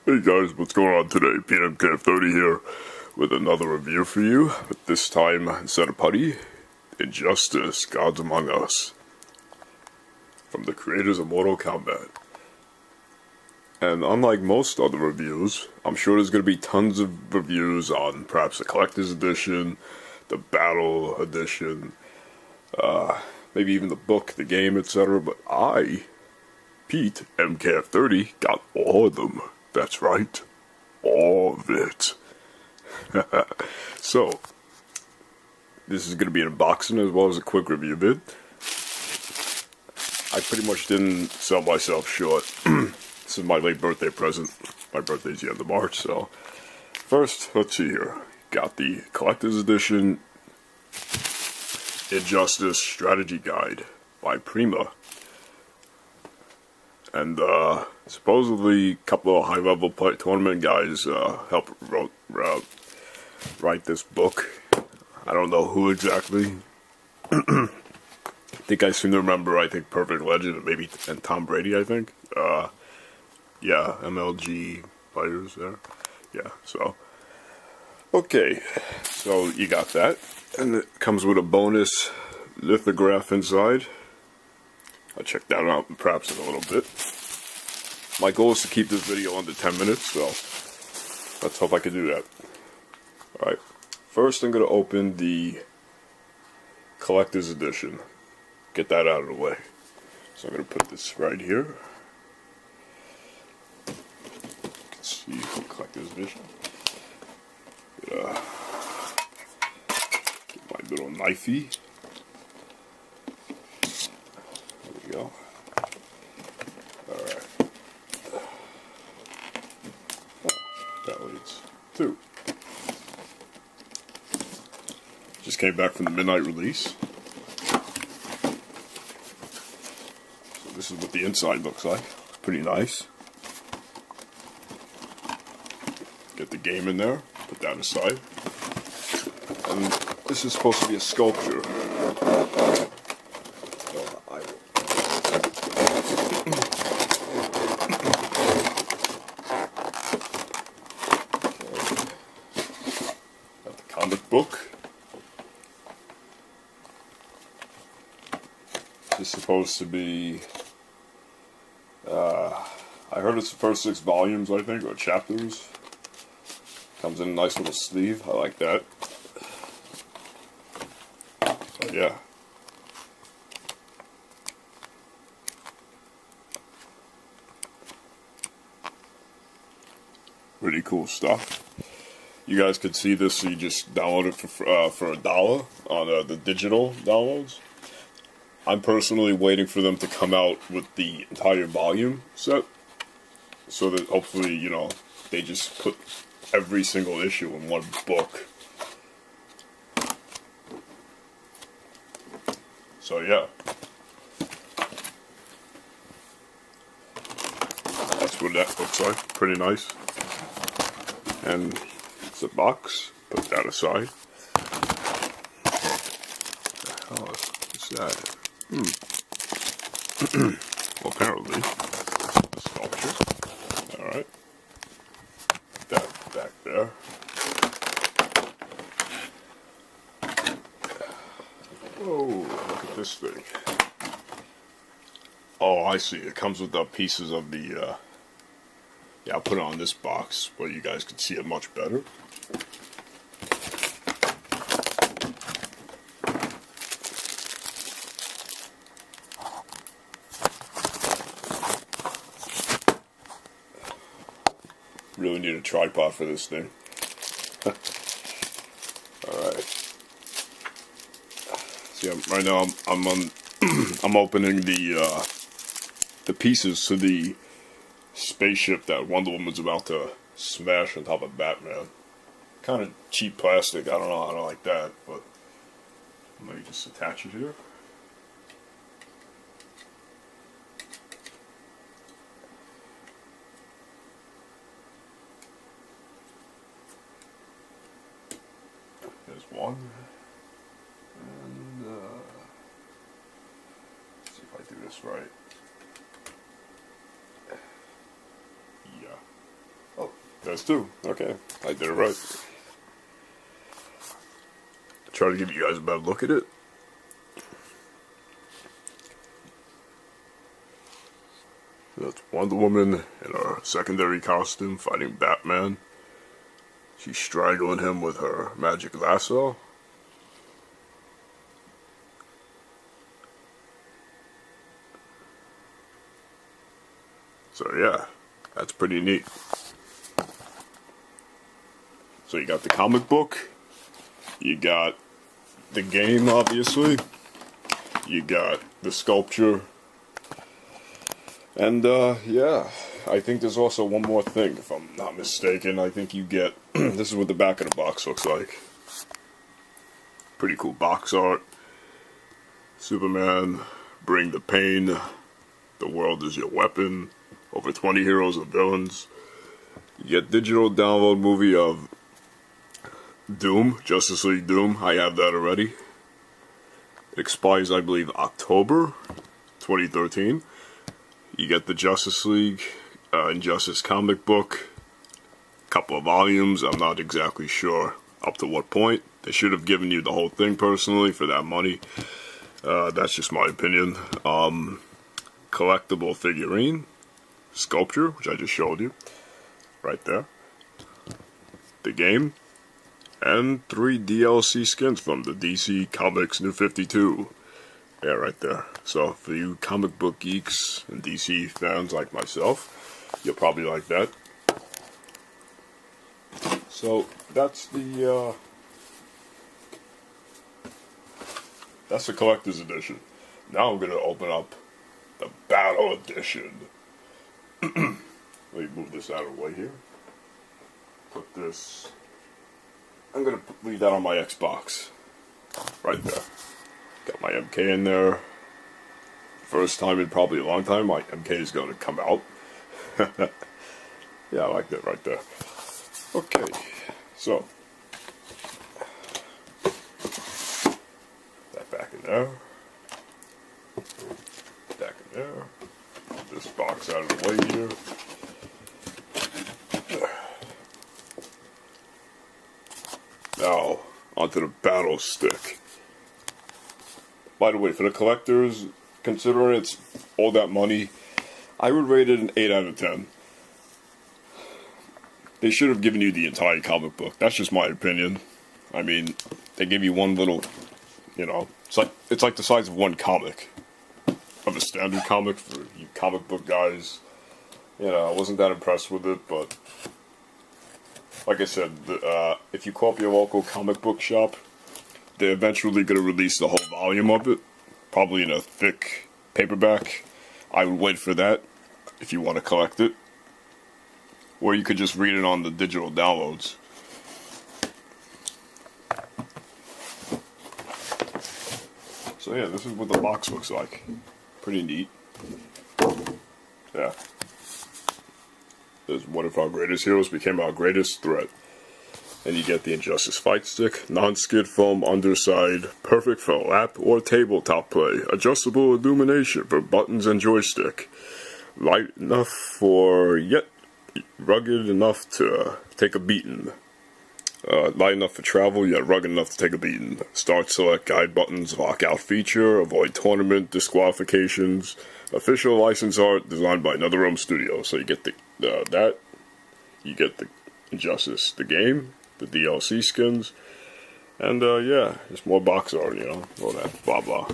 Hey guys, what's going on today? PNMKF30 here with another review for you. But this time, instead of putty, Injustice, Gods Among Us. From the creators of Mortal Kombat. And unlike most other reviews, I'm sure there's going to be tons of reviews on perhaps the Collector's Edition, the Battle Edition, maybe even the book, the game, etc. But I, Pete, MKF30, got all of them. That's right. All of it. So, this is going to be an unboxing as well as a quick review vid. I pretty much didn't sell myself short. This is my late birthday present. My birthday's the end of March, so. First, let's see here. Got the Collector's Edition Injustice Strategy Guide by Prima. And supposedly a couple of high-level tournament guys helped write this book. I don't know who exactly. I think I seem to remember, Perfect Legend and Tom Brady, I think. Yeah, MLG players there. Yeah, so. Okay, so you got that. And it comes with a bonus lithograph inside. I'll check that out perhaps in a little bit. My goal is to keep this video under 10 minutes, so let's hope I can do that. Alright, first I'm going to open the Collector's Edition. Get that out of the way. So I'm going to put this right here. You can see the Collector's Edition. Get my little knifey. Go. Alright. Oh, that leads to. Just came back from the midnight release. So this is what the inside looks like. Pretty nice. Get the game in there. Put that aside. And this is supposed to be a sculpture. Comic book. This is supposed to be, I heard it's the first 6 volumes, I think, or chapters. Comes in a nice little sleeve, I like that. But yeah. Pretty cool stuff. You guys could see this, so you just download it for $1 on the digital downloads. I'm personally waiting for them to come out with the entire volume set, so that hopefully, you know, they just put every single issue in one book. So yeah. That's what that looks like. Pretty nice. And the box, put that aside. What the hell is that? Well, apparently, a sculpture. Alright. Put that back there. Whoa, look at this thing. Oh, I see. It comes with the pieces of the, yeah, I'll put it on this box where you guys can see it much better. Really need a tripod for this thing. Alright. See, right now I'm opening the pieces to the spaceship that Wonder Woman's about to smash on top of Batman. Kind of cheap plastic, I don't know, I don't like that, but let me just attach it here. There's one. And let's see if I do this right. Yeah. Oh, There's two. Okay, I did it right. Try to give you guys a better look at it. That's Wonder Woman in her secondary costume fighting Batman. She's strangling him with her magic lasso. So yeah, that's pretty neat. So you got the comic book, you got the game obviously, you got the sculpture, and yeah, I think there's also one more thing if I'm not mistaken. I think you get, this is what the back of the box looks like. Pretty cool box art. Superman, bring the pain, the world is your weapon, over 20 heroes and villains. You get digital download movie of Doom, Justice League Doom. I have that already. It expires, I believe, October 2013. You get the Justice League Injustice comic book. Couple of volumes. I'm not exactly sure up to what point. They should have given you the whole thing personally for that money. That's just my opinion. Collectible figurine. Sculpture, which I just showed you. Right there. The game. And 3 DLC skins from the DC Comics New 52. Yeah, right there. So, for you comic book geeks and DC fans like myself, you'll probably like that. So, that's the collector's edition. Now I'm going to open up the battle edition. Let me move this out of the way here. Put this... I'm going to leave that on my Xbox. Right there. Got my MK in there. First time in probably a long time my MK is going to come out. Yeah, I like that right there. Okay. So. That back in there. Back in there. Put this box out of the way here. Now, onto the battle stick. By the way, for the collectors, considering it's all that money, I would rate it an 8 out of 10. They should have given you the entire comic book. That's just my opinion. I mean, they give you one little, you know, it's like the size of one comic. Of a standard comic for you comic book guys. You know, I wasn't that impressed with it, but... Like I said, if you call up your local comic book shop, they're eventually going to release the whole volume of it, probably in a thick paperback. I would wait for that if you want to collect it. Or you could just read it on the digital downloads. So yeah, this is what the box looks like. Pretty neat. Yeah. There's one of our greatest heroes became our greatest threat. And you get the Injustice Fight Stick, non-skid foam underside, perfect for lap or tabletop play, adjustable illumination for buttons and joystick, light enough for yet rugged enough to take a beating. Light enough for travel, yet rugged enough to take a beating. Start, select, guide buttons, lockout feature, avoid tournament disqualifications. Official license art designed by NetherRealm Studios. So you get that, you get the Injustice, the game, the DLC skins, and yeah, just more box art, you know, all that blah blah.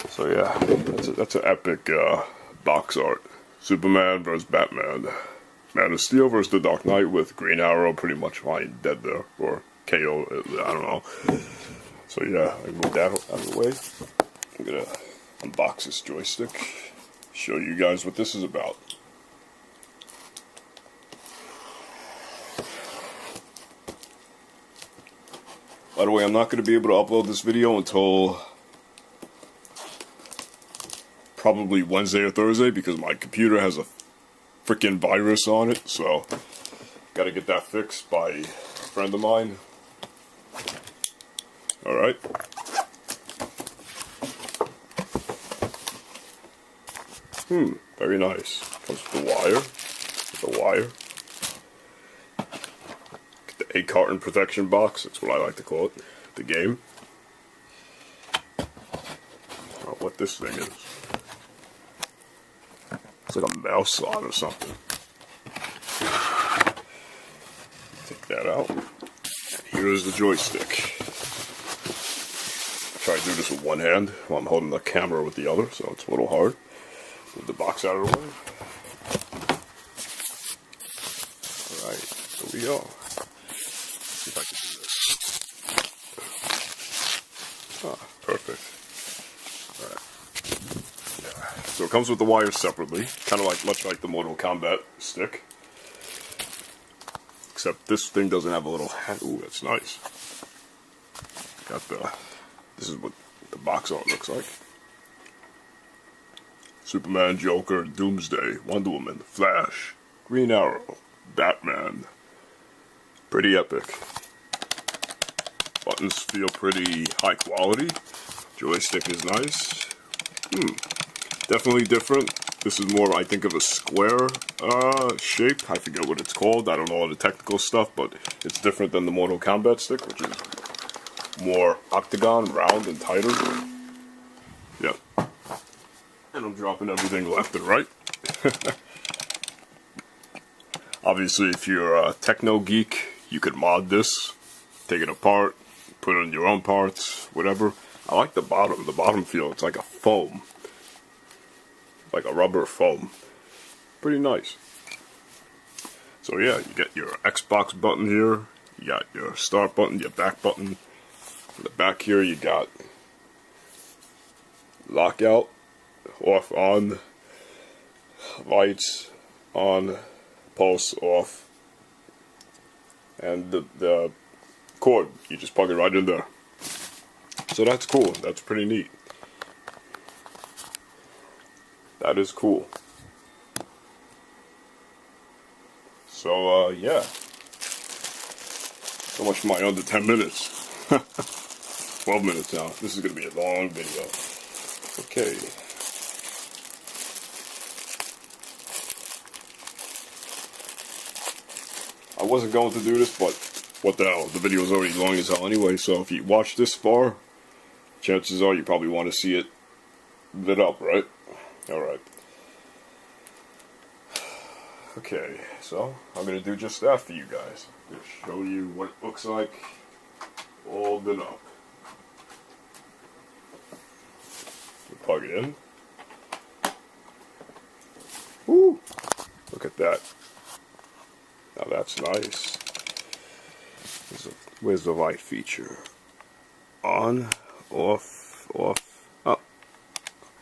So yeah, that's an epic box art. Superman vs. Batman. Man of Steel vs. The Dark Knight with Green Arrow pretty much lying dead there, or KO, I don't know. So yeah, I moved that out of the way. I'm gonna unbox this joystick, show you guys what this is about. By the way, I'm not going to be able to upload this video until probably Wednesday or Thursday because my computer has a freaking virus on it, so got to get that fixed by a friend of mine. Alright. Very nice. Comes with the wire. a carton protection box. That's what I like to call it. The game. Oh, what this thing is. It's like a mouse slot or something. Take that out. And here is the joystick. Try to do this with one hand while I'm holding the camera with the other, so it's a little hard. Move the box out of the way. Alright, here we go. See if I can do this. Ah, perfect. Alright. Yeah. So it comes with the wires separately, kind of like much like the Mortal Kombat stick. Except this thing doesn't have a little hat. Ooh, that's nice. Got the. This is what the box art looks like. Superman, Joker, Doomsday, Wonder Woman, Flash, Green Arrow, Batman. Pretty epic. Buttons feel pretty high quality. Joystick is nice. Definitely different. This is more, I think, of a square shape. I forget what it's called. I don't know all the technical stuff, but it's different than the Mortal Kombat stick, which is more octagon, round, and tighter. Yeah. And I'm dropping everything left and right. Obviously, if you're a techno geek, you could mod this, take it apart, put it in your own parts, whatever. I like the bottom. The bottom feel, it's like a foam. Like a rubber foam. Pretty nice. So yeah, you get your Xbox button here. You got your start button, your back button. In the back here you got lockout, off, on, lights, on, pulse, off. And the cord, you just plug it right in there. So that's cool. That's pretty neat. That is cool. So, yeah. So much for my under 10 minutes. 12 minutes now. This is going to be a long video. Okay. I wasn't going to do this, but what the hell. The video is already long as hell anyway, so if you watch this far, chances are you probably want to see it lit up, right? Alright. Okay, so I'm going to do just that for you guys. Just show you what it looks like all lit up. Plug it in. Woo! Look at that. Now that's nice. Where's the light feature? On, off, off, up.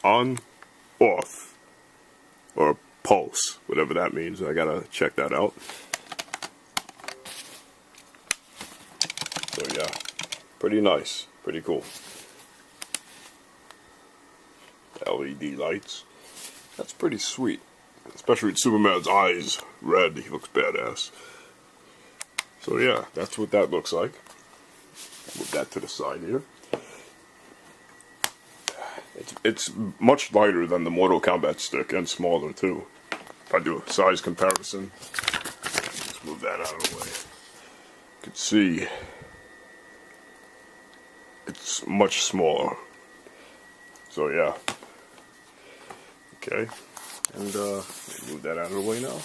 On, off. Or pulse, whatever that means. I gotta check that out. So yeah, pretty nice, pretty cool. LED lights. That's pretty sweet. Especially with Superman's eyes red, he looks badass. So yeah, that's what that looks like. Move that to the side here. It's much lighter than the Mortal Kombat stick and smaller too. If I do a size comparison, let's move that out of the way. You can see it's much smaller. So yeah. Okay, and move that out of the way now.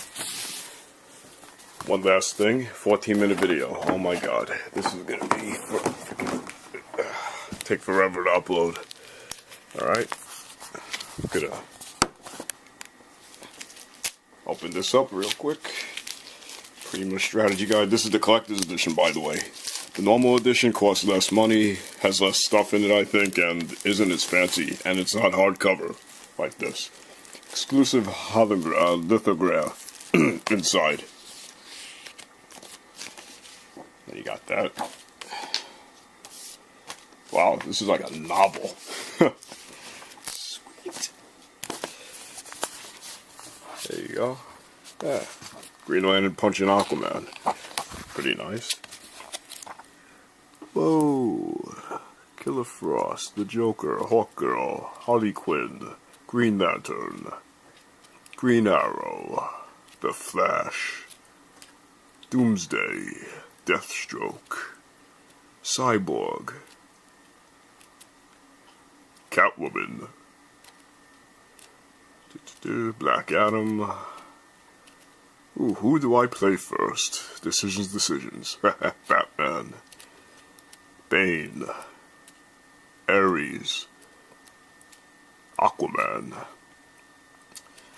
One last thing, 14-minute video. Oh my god, this is gonna be take forever to upload. Alright, I'm gonna open this up real quick. Prima Strategy Guide. This is the collector's edition, by the way. The normal edition costs less money, has less stuff in it, I think, and isn't as fancy, and it's not hardcover like this. Exclusive lithograph inside. And you got that. Wow, this is like a novel. Sweet. There you go. Yeah. Green Lantern punching Aquaman. Pretty nice. Whoa. Killer Frost, the Joker, Hawkgirl, Harley Quinn, Green Lantern, Green Arrow, the Flash, Doomsday, Deathstroke, Cyborg, Catwoman, Black Adam. Ooh, who do I play first? Decisions. Batman, Bane, Ares, Aquaman.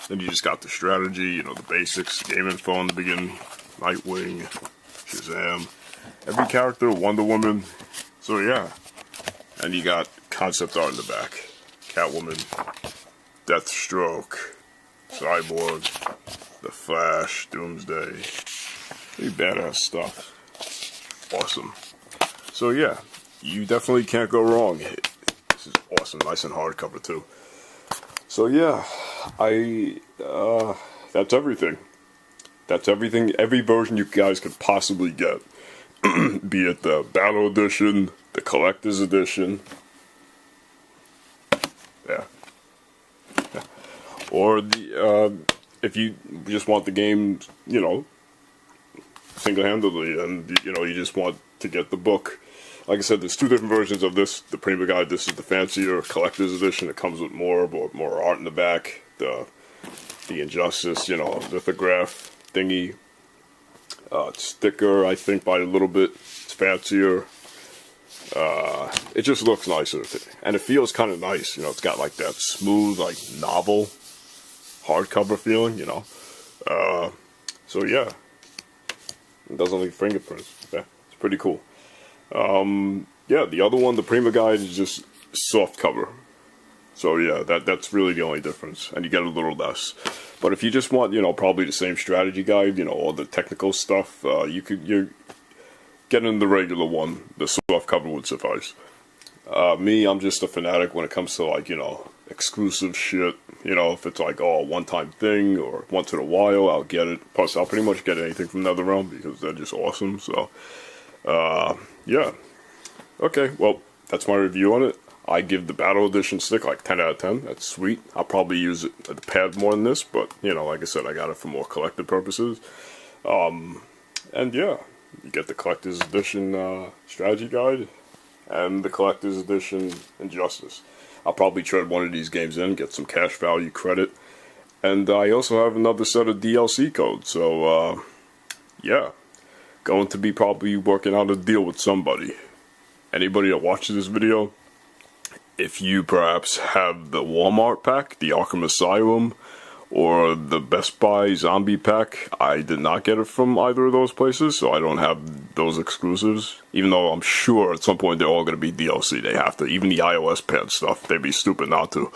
Then you just got the strategy, you know, the basics, game info in the beginning, Nightwing, Shazam, every character, Wonder Woman. So yeah, and you got concept art in the back, Catwoman, Deathstroke, Cyborg, The Flash, Doomsday. Pretty badass stuff. Awesome. So yeah, you definitely can't go wrong. This is awesome, nice and hardcover too. So yeah, that's everything. That's everything, every version you guys could possibly get. Be it the Battle Edition, the Collector's Edition. Yeah. Or the, if you just want the game, you know, single-handedly, and, you know, you just want to get the book. Like I said, there's two different versions of this. The Prima Guide, this is the fancier Collector's Edition. It comes with more art in the back. The Injustice, you know, lithograph thingy. Sticker, I think, by a little bit. It's fancier. It just looks nicer. And it feels kind of nice, you know. It's got like that smooth, like, novel hardcover feeling, you know. So yeah. It doesn't leave fingerprints. Yeah, it's pretty cool. Yeah, the other one, the Prima Guide, is just soft cover. So yeah, that's really the only difference, and you get a little less. But if you just want, you know, probably the same strategy guide, you know, all the technical stuff, you're getting the regular one. The soft cover would suffice. Me, I'm just a fanatic when it comes to, like, you know, exclusive shit. You know, if it's like, oh, a one-time thing or once in a while, I'll get it. Plus, I'll pretty much get anything from NetherRealm because they're just awesome. So, yeah. Okay, well, that's my review on it. I give the Battle Edition stick like 10 out of 10. That's sweet. I'll probably use it at the pad more than this, but, you know, like I said, I got it for more collected purposes. And yeah, you get the Collector's Edition strategy guide and the Collector's Edition Injustice. I'll probably trade one of these games in, get some cash value credit. And I also have another set of DLC codes, so, yeah. Going to be probably working out a deal with somebody. Anybody that watches this video, if you perhaps have the Walmart pack, the Arkham Asylum, or the Best Buy Zombie pack, I did not get it from either of those places, so I don't have those exclusives. Even though I'm sure at some point they're all going to be DLC, they have to. Even the iOS pad stuff, they'd be stupid not to.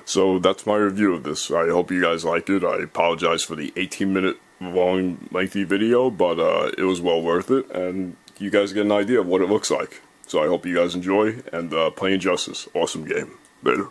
So that's my review of this. I hope you guys liked it. I apologize for the 18-minute long, lengthy video, but it was well worth it, and you guys get an idea of what it looks like. So I hope you guys enjoy, and play Injustice. Awesome game. Later.